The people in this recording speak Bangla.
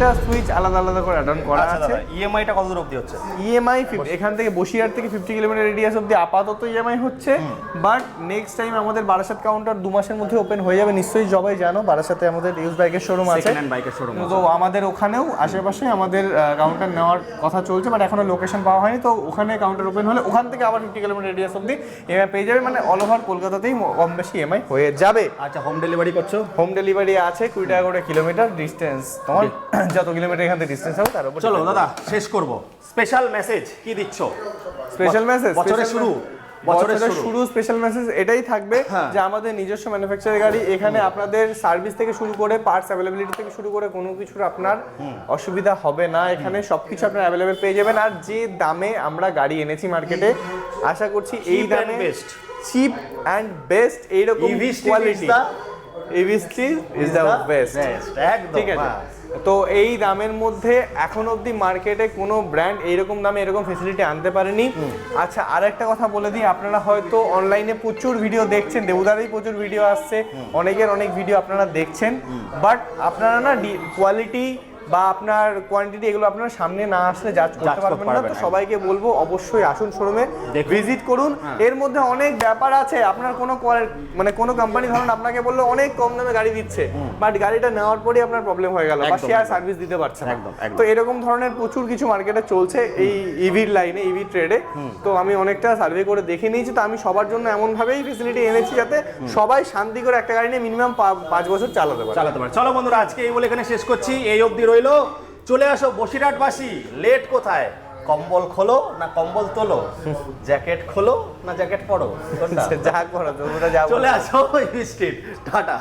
প্রত্যেকটা সুইচ আলাদা আলাদা করে অ্যাড অন করা আছে। ইএমআইটা কত দূর অবধি হচ্ছে? ইএমআই এখান থেকে বসিরহাট থেকে 50 কিলোমিটার রেডিয়াস অবধি আপাতত ইএমআই হচ্ছে, বাট নেক্সট টাইম আমাদের বারাসাত কাউন্টার 2 মাসের মধ্যে ওপেন হয়ে যাবে। নিশ্চয়ই সবাই জানো বারাসাতে আমাদের ইউজ বাইকের শোরুম আছে, সেকেন্ড হ্যান্ড বাইকের শোরুম। তো আমাদের ওখানেও আশেপাশে আমাদের কাউন্টার নেওয়ার কথা চলছে, বাট এখনো লোকেশন পাওয়া হয়নি। তো ওখানে কাউন্টার ওপেন হলে ওখান থেকে আবার 50 কিলোমিটার রেডিয়াস অবধি ইএমআই পেয়ে যাবে, মানে অল ওভার কলকাতাতেই কম বেশি ইএমআই হয়ে যাবে। আচ্ছা, হোম ডেলিভারি করছো? হোম ডেলিভারি আছে 20 টাকা করে কিলোমিটার ডিস্টেন্স, তোমার যত কিলোমিটার এখান থেকে ডিস্টেন্স হবে তার উপর। চলো দাদা শেষ করব, স্পেশাল মেসেজ কি দিচ্ছ? স্পেশাল মেসেজ বছরের শুরু স্পেশাল মেসেজ এটাই থাকবে যে আমাদের নিজস্ব ম্যানুফ্যাকচারের গাড়ি, এখানে আপনাদের সার্ভিস থেকে শুরু করে পার্টস অ্যাভেলেবিলিটি থেকে শুরু করে কোনো কিছুর আপনার অসুবিধা হবে না। এখানে সবকিছু আপনার অ্যাভেলেবেল পেয়ে যাবেন। আর যে দামে আমরা গাড়ি এনেছি মার্কেটে, আশা করছি এই দামে বেস্ট, চিপ অ্যান্ড বেস্ট এইরকম কোয়ালিটি ইভিস্টি ইজ দ্য বেস্ট, একদম ঠিক আছে। তো এই দামের মধ্যে এখন অবধি মার্কেটে কোনো ব্র্যান্ড এইরকম দামে এরকম ফেসিলিটি আনতে পারেনি। আচ্ছা, আর একটা কথা বলে দিই, আপনারা হয়তো অনলাইনে প্রচুর ভিডিও দেখছেন, দেবুদারই প্রচুর ভিডিও আসছে, অনেকের অনেক ভিডিও আপনারা দেখছেন, বাট আপনারা না কোয়ালিটি বা আপনার কোয়ান্টিটি এগুলো আপনার সামনে না আসলে জাজ করতে পারবেন না। তো সবাইকে বলবো অবশ্যই আসুন শোরুমে, ভিজিট করুন। এর মধ্যে অনেক ব্যাপার আছে, আপনার কোনো মানে কোনো কোম্পানি ধরুন আপনাকে বললো অনেক কম দামে গাড়ি দিচ্ছে, বাট গাড়িটা নেওয়ার পরেই আপনার প্রবলেম হয়ে গেল বা শেয়ার সার্ভিস দিতে পারছে না। তো এরকম ধরনের প্রচুর কিছু মার্কেটে চলছে এই ইভির লাইনে, ইভি ট্রেডে। তো আমি অনেকটা সার্ভে করে দেখে নিয়েছি, তো আমি সবার জন্য এমনভাবেই ফেসিলিটি এনেছি যাতে সবাই শান্তি করে একটা গাড়ি নিয়ে মিনিমাম 5 বছর চালাতে পারে। চলো বন্ধুরা, আজকে এই বলে এখানে শেষ করছি। এই অবধি রইলো, চলে আসো বসিরহাটবাসী। লেট কোথায়? কম্বল খোলো না কম্বল তোলো, জ্যাকেট খোলো না জ্যাকেট পরো, যা করো তোমরা, যা চলে আসো স্ট্রিট। টাটা।